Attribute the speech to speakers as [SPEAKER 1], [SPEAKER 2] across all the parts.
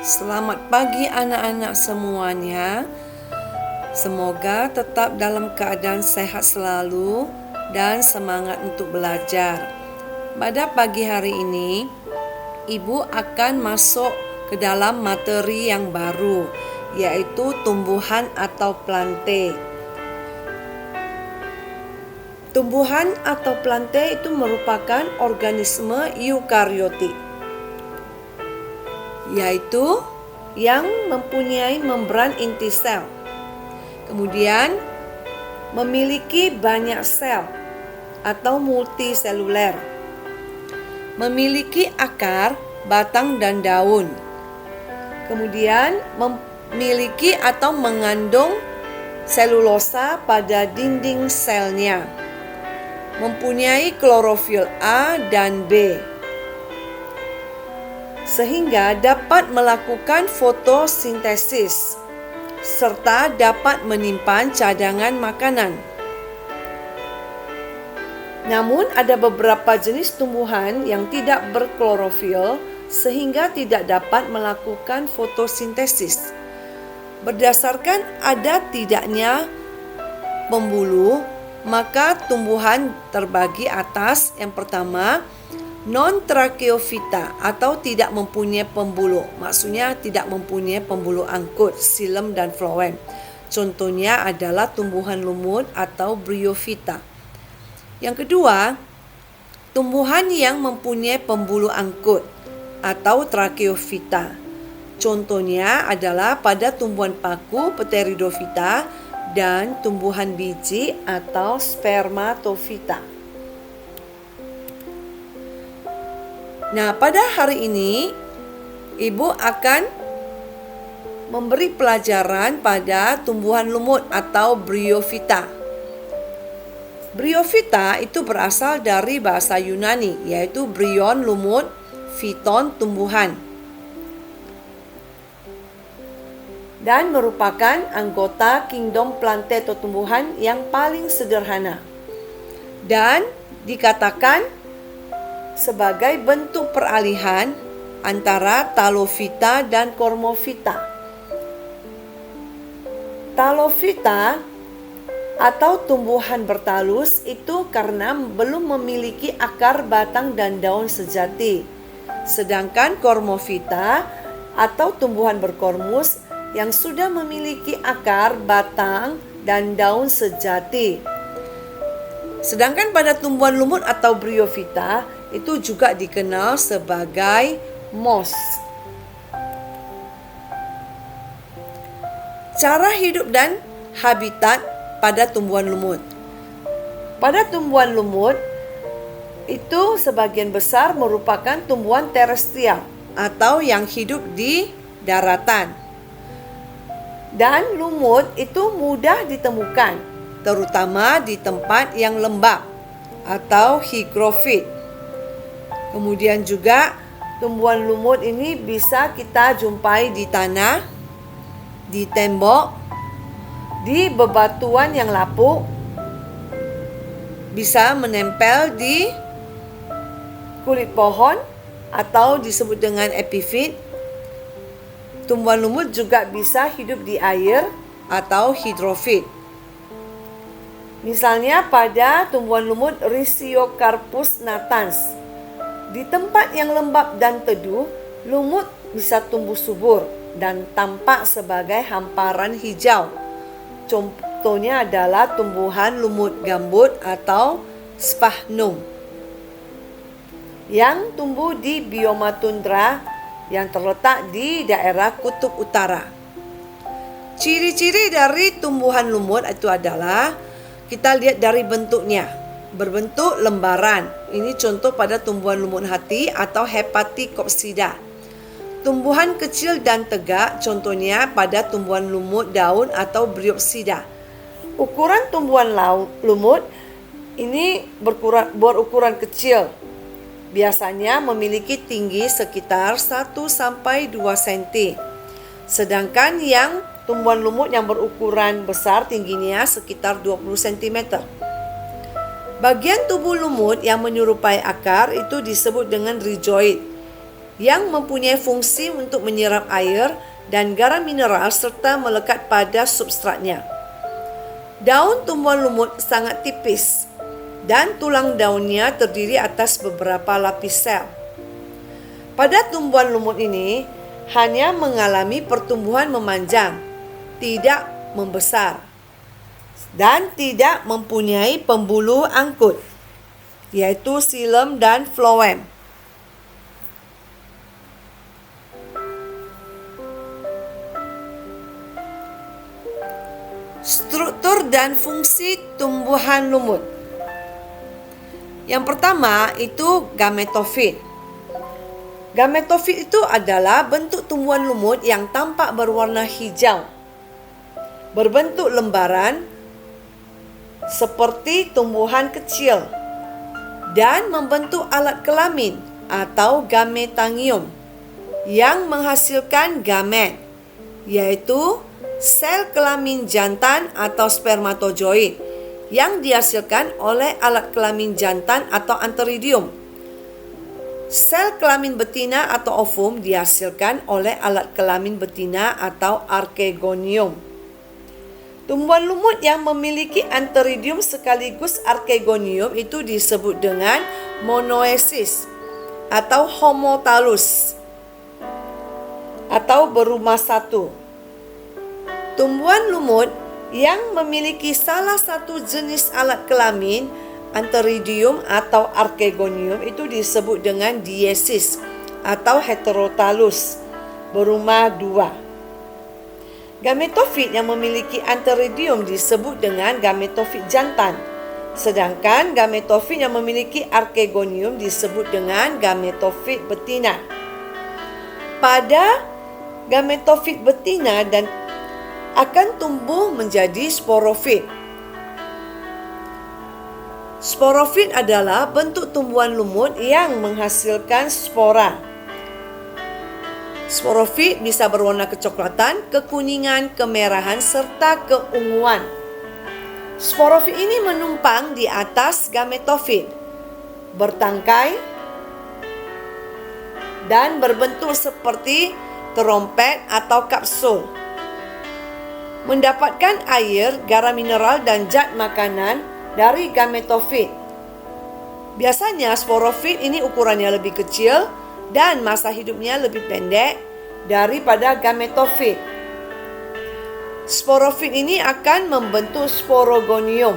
[SPEAKER 1] Selamat pagi anak-anak semuanya. Semoga tetap dalam keadaan sehat selalu dan semangat untuk belajar. Pada pagi hari ini, Ibu akan masuk ke dalam materi yang baru, yaitu tumbuhan atau plante. Tumbuhan atau plante itu merupakan organisme eukariotik, yaitu yang mempunyai membran inti sel. Kemudian memiliki banyak sel atau multiseluler. Memiliki akar, batang dan daun. Kemudian memiliki atau mengandung selulosa pada dinding selnya. Mempunyai klorofil A dan B, sehingga dapat melakukan fotosintesis serta dapat menyimpan cadangan makanan. Namun ada beberapa jenis tumbuhan yang tidak berklorofil sehingga tidak dapat melakukan fotosintesis. Berdasarkan ada tidaknya pembuluh, maka tumbuhan terbagi atas. Yang pertama, non-tracheophyta atau tidak mempunyai pembuluh. Maksudnya tidak mempunyai pembuluh angkut, xilem dan phloem. Contohnya adalah tumbuhan lumut atau bryophyta. Yang kedua, tumbuhan yang mempunyai pembuluh angkut atau tracheophyta. Contohnya adalah pada tumbuhan paku Pteridophyta dan tumbuhan biji atau spermatophyta. Nah, pada hari ini Ibu akan memberi pelajaran pada tumbuhan lumut atau bryophyta. Bryophyta itu berasal dari bahasa Yunani, yaitu bryon lumut, phyton tumbuhan, dan merupakan anggota kingdom plante atau tumbuhan yang paling sederhana dan dikatakan sebagai bentuk peralihan antara Talophyta dan Cormophyta. Talophyta atau tumbuhan bertalus itu karena belum memiliki akar, batang dan daun sejati. Sedangkan Cormophyta atau tumbuhan berkormus yang sudah memiliki akar, batang dan daun sejati. Sedangkan pada tumbuhan lumut atau bryophyta itu juga dikenal sebagai moss. Cara hidup dan habitat pada tumbuhan lumut. Pada tumbuhan lumut itu sebagian besar merupakan tumbuhan terestrial atau yang hidup di daratan. Dan lumut itu mudah ditemukan, terutama di tempat yang lembab atau hygrofit. Kemudian juga tumbuhan lumut ini bisa kita jumpai di tanah, di tembok, di bebatuan yang lapuk, bisa menempel di kulit pohon atau disebut dengan epifit. Tumbuhan lumut juga bisa hidup di air atau hidrofit. Misalnya pada tumbuhan lumut Rhizocarpus natans. Di tempat yang lembab dan teduh, lumut bisa tumbuh subur dan tampak sebagai hamparan hijau. Contohnya adalah tumbuhan lumut gambut atau sphagnum yang tumbuh di bioma tundra yang terletak di daerah kutub utara. Ciri-ciri dari tumbuhan lumut itu adalah kita lihat dari bentuknya, berbentuk lembaran. Ini contoh pada tumbuhan lumut hati atau Hepaticopsida. Tumbuhan kecil dan tegak, contohnya pada tumbuhan lumut daun atau Bryopsida. Ukuran tumbuhan lumut ini berukuran kecil. Biasanya memiliki tinggi sekitar 1-2 cm. Sedangkan yang tumbuhan lumut yang berukuran besar tingginya sekitar 20 cm. Bagian tubuh lumut yang menyerupai akar itu disebut dengan rhizoid. yang mempunyai fungsi untuk menyerap air dan garam mineral serta melekat pada substratnya. Daun tumbuhan lumut sangat tipis dan tulang daunnya terdiri atas beberapa lapis sel. Pada tumbuhan lumut ini hanya mengalami pertumbuhan memanjang, tidak membesar, dan tidak mempunyai pembuluh angkut, yaitu xilem dan phloem. Struktur dan fungsi tumbuhan lumut. Yang pertama itu gametofit. Gametofit itu adalah bentuk tumbuhan lumut yang tampak berwarna hijau, berbentuk lembaran seperti tumbuhan kecil, dan membentuk alat kelamin atau gametangium yang menghasilkan gamet, yaitu sel kelamin jantan atau spermatozoid yang dihasilkan oleh alat kelamin jantan atau anteridium. Sel kelamin betina atau ovum dihasilkan oleh alat kelamin betina atau archegonium. Tumbuhan lumut yang memiliki anteridium sekaligus archegonium itu disebut dengan monoesis atau homotalus atau berumah satu. Tumbuhan lumut yang memiliki salah satu jenis alat kelamin, anteridium atau archegonium itu disebut dengan diesis atau heterotalus, berumah dua. Gametofit yang memiliki anteridium disebut dengan gametofit jantan, sedangkan gametofit yang memiliki archegonium disebut dengan gametofit betina. Pada gametofit betina dan akan tumbuh menjadi sporofit. Sporofit adalah bentuk tumbuhan lumut yang menghasilkan spora. Sporofit bisa berwarna kecoklatan, kekuningan, kemerahan, serta keunguan. Sporofit ini menumpang di atas gametofit, bertangkai, dan berbentuk seperti terompet atau kapsul. Mendapatkan air, garam mineral, dan zat makanan dari gametofit. Biasanya sporofit ini ukurannya lebih kecil dan masa hidupnya lebih pendek daripada gametofit. Sporofit ini akan membentuk sporogonium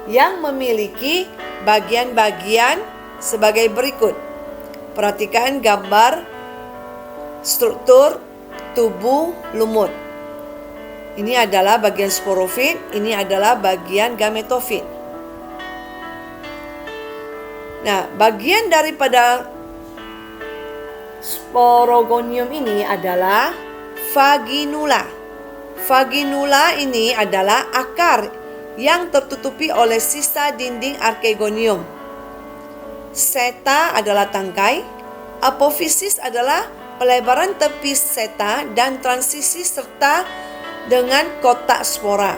[SPEAKER 1] yang memiliki bagian-bagian sebagai berikut. Perhatikan gambar struktur tubuh lumut. Ini adalah bagian sporofit, ini adalah bagian gametofit. Nah, bagian daripada sporogonium ini adalah vaginula. Vaginula ini adalah akar yang tertutupi oleh sisa dinding archegonium. Seta adalah tangkai, apofisis adalah pelebaran tepi seta dan transisi serta dengan kotak spora.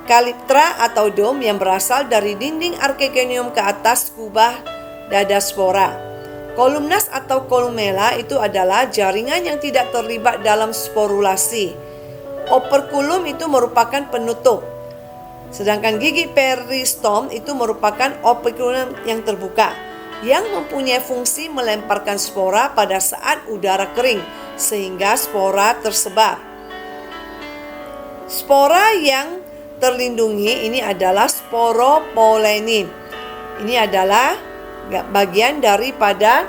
[SPEAKER 1] Kaliptra atau dom yang berasal dari dinding archegonium ke atas kubah dada spora. Kolumnas atau kolumella itu adalah jaringan yang tidak terlibat dalam sporulasi. Operculum itu merupakan penutup. Sedangkan gigi peristom itu merupakan operculum yang terbuka yang mempunyai fungsi melemparkan spora pada saat udara kering sehingga spora tersebar. Spora yang terlindungi ini adalah sporopolenin. Ini adalah bagian daripada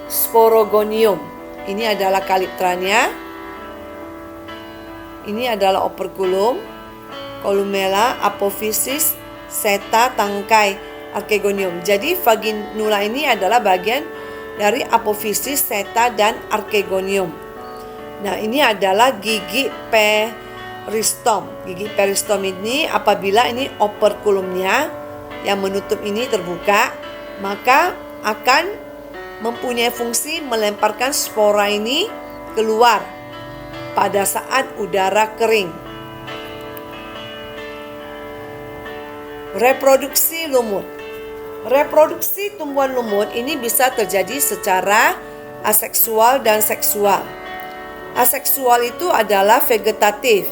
[SPEAKER 1] sporogonium. Ini adalah kaliptranya. Ini adalah operculum, kolumella, apofisis, seta, tangkai, archegonium. Jadi vaginula ini adalah bagian dari apofisis, seta, dan archegonium. Nah, ini adalah gigi peristom. Gigi peristom ini apabila ini operculumnya yang menutup ini terbuka, maka akan mempunyai fungsi melemparkan spora ini keluar pada saat udara kering. Reproduksi lumut. Reproduksi tumbuhan lumut ini bisa terjadi secara aseksual dan seksual. Aseksual itu adalah vegetatif,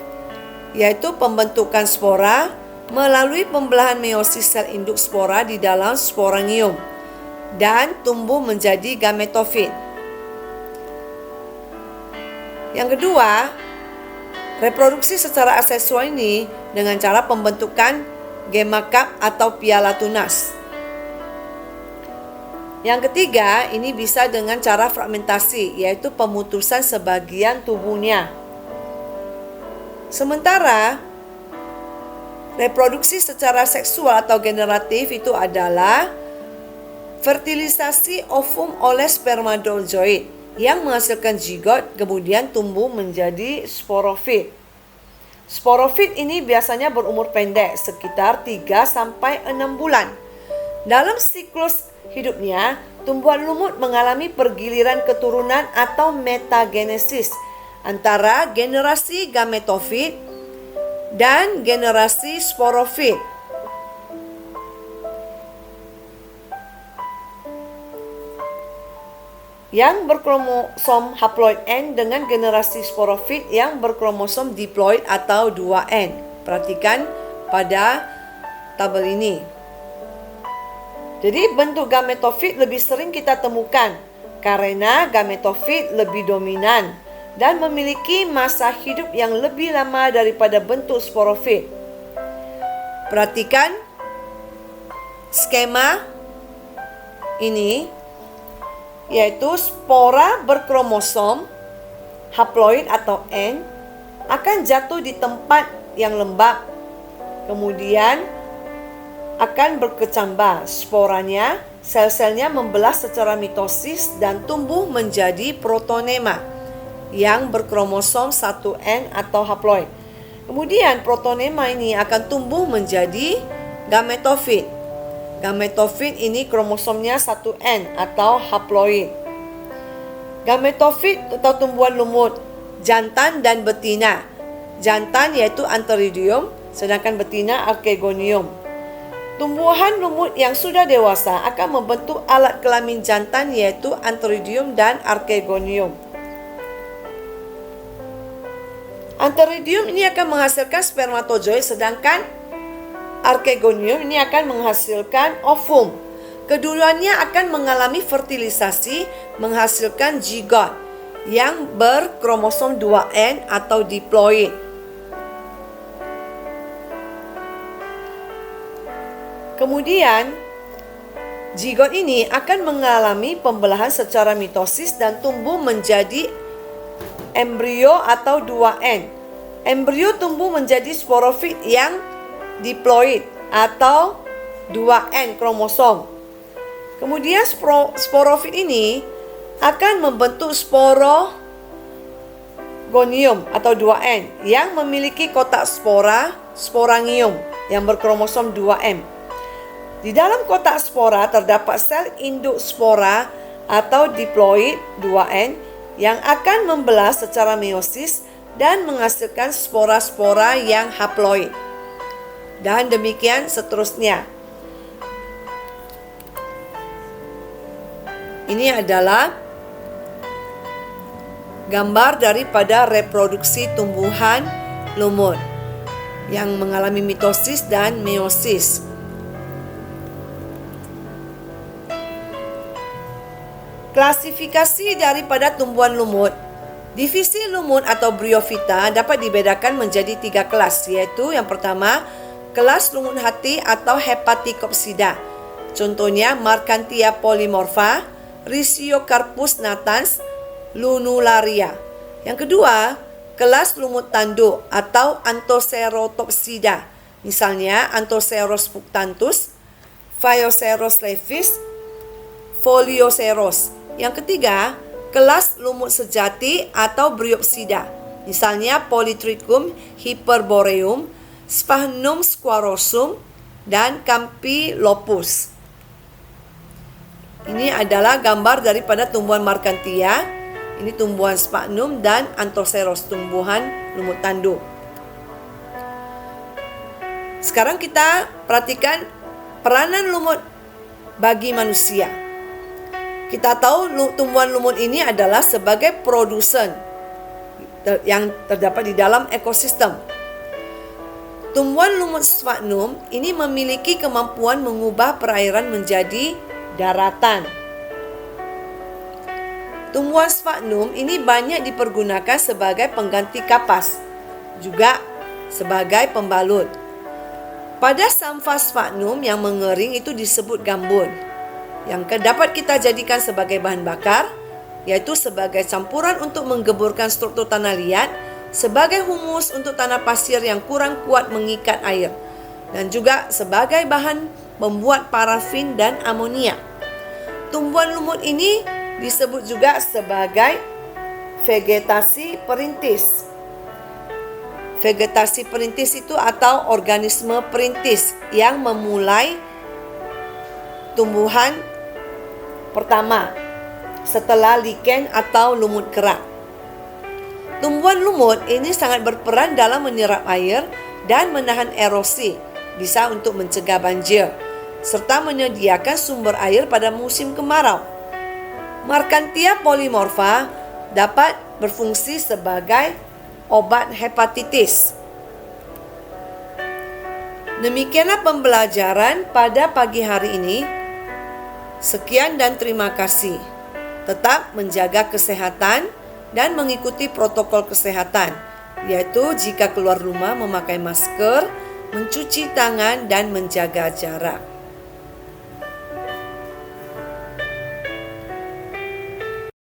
[SPEAKER 1] yaitu pembentukan spora melalui pembelahan meiosis sel induk spora di dalam sporangium dan tumbuh menjadi gametofit. Yang kedua, reproduksi secara aseksual ini dengan cara pembentukan gemma-cup atau piala tunas. Yang ketiga, ini bisa dengan cara fragmentasi, yaitu pemutusan sebagian tubuhnya. Sementara, reproduksi secara seksual atau generatif itu adalah fertilisasi ovum oleh spermatozoid yang menghasilkan zigot, kemudian tumbuh menjadi sporofit. Sporofit ini biasanya berumur pendek, sekitar 3-6 bulan. Dalam siklus hidupnya, tumbuhan lumut mengalami pergiliran keturunan atau metagenesis antara generasi gametofit dan generasi sporofit. Yang berkromosom haploid N dengan generasi sporofit yang berkromosom diploid atau 2N. Perhatikan pada tabel ini. Jadi bentuk gametofit lebih sering kita temukan karena gametofit lebih dominan dan memiliki masa hidup yang lebih lama daripada bentuk sporofit. Perhatikan skema ini, yaitu spora berkromosom haploid atau N akan jatuh di tempat yang lembab, kemudian akan berkecambah. Sporanya, sel-selnya membelah secara mitosis dan tumbuh menjadi protonema yang berkromosom 1N atau haploid. Kemudian protonema ini akan tumbuh menjadi gametofit. Gametofit ini kromosomnya 1N atau haploid. Gametofit atau tumbuhan lumut jantan dan betina. Jantan yaitu antheridium, sedangkan betina archegonium. Tumbuhan lumut yang sudah dewasa akan membentuk alat kelamin jantan yaitu antheridium dan archegonium. Antheridium ini akan menghasilkan spermatozoid, sedangkan archegonium ini akan menghasilkan ovum. Keduanya akan mengalami fertilisasi menghasilkan zigot yang berkromosom 2N atau diploid. Kemudian, zigot ini akan mengalami pembelahan secara mitosis dan tumbuh menjadi embrio atau 2N. Embrio tumbuh menjadi sporofit yang diploid atau 2N kromosom. Kemudian sporofit ini akan membentuk sporogonium atau 2N yang memiliki kotak sporangium yang berkromosom 2M. Di dalam kotak spora terdapat sel induk spora atau diploid 2N yang akan membelah secara meiosis dan menghasilkan spora-spora yang haploid. Dan demikian seterusnya. Ini adalah gambar daripada reproduksi tumbuhan lumut yang mengalami mitosis dan meiosis. Klasifikasi daripada tumbuhan lumut. Divisi lumut atau bryophyta dapat dibedakan menjadi 3 kelas, yaitu yang pertama, kelas lumut hati atau Hepaticopsida. Contohnya Marchantia polymorpha, Rhizocarpus natans, Lunularia. Yang kedua, kelas lumut tanduk atau Anthocerotopsida. Misalnya Anthoceros punctanthus, Phaeoceros levis, Folioceros. Yang ketiga, kelas lumut sejati atau Bryopsida. Misalnya Polytrichum hyperboreum, Sphagnum squarosum, dan Campylopus. Ini adalah gambar daripada tumbuhan Marchantia. Ini tumbuhan Sphagnum dan Anthoceros, tumbuhan lumut tanduk. Sekarang kita perhatikan peranan lumut bagi manusia. Kita tahu tumbuhan lumut ini adalah sebagai produsen yang terdapat di dalam ekosistem. Tumbuhan lumut sphagnum ini memiliki kemampuan mengubah perairan menjadi daratan. Tumbuhan sphagnum ini banyak dipergunakan sebagai pengganti kapas, juga sebagai pembalut. Pada sampah sphagnum yang mengering itu disebut gambut, yang dapat kita jadikan sebagai bahan bakar, yaitu sebagai campuran untuk menggeburkan struktur tanah liat, sebagai humus untuk tanah pasir yang kurang kuat mengikat air, dan juga sebagai bahan membuat parafin dan amonia. Tumbuhan lumut ini disebut juga sebagai vegetasi perintis. Vegetasi perintis itu atau organisme perintis yang memulai tumbuhan pertama setelah lichen atau lumut kerak. Tumbuhan lumut ini sangat berperan dalam menyerap air dan menahan erosi, bisa untuk mencegah banjir, serta menyediakan sumber air pada musim kemarau. Markantia polymorpha dapat berfungsi sebagai obat hepatitis. Demikianlah pembelajaran pada pagi hari ini. Sekian dan terima kasih. Tetap menjaga kesehatan dan mengikuti protokol kesehatan, yaitu jika keluar rumah memakai masker, mencuci tangan, dan menjaga jarak.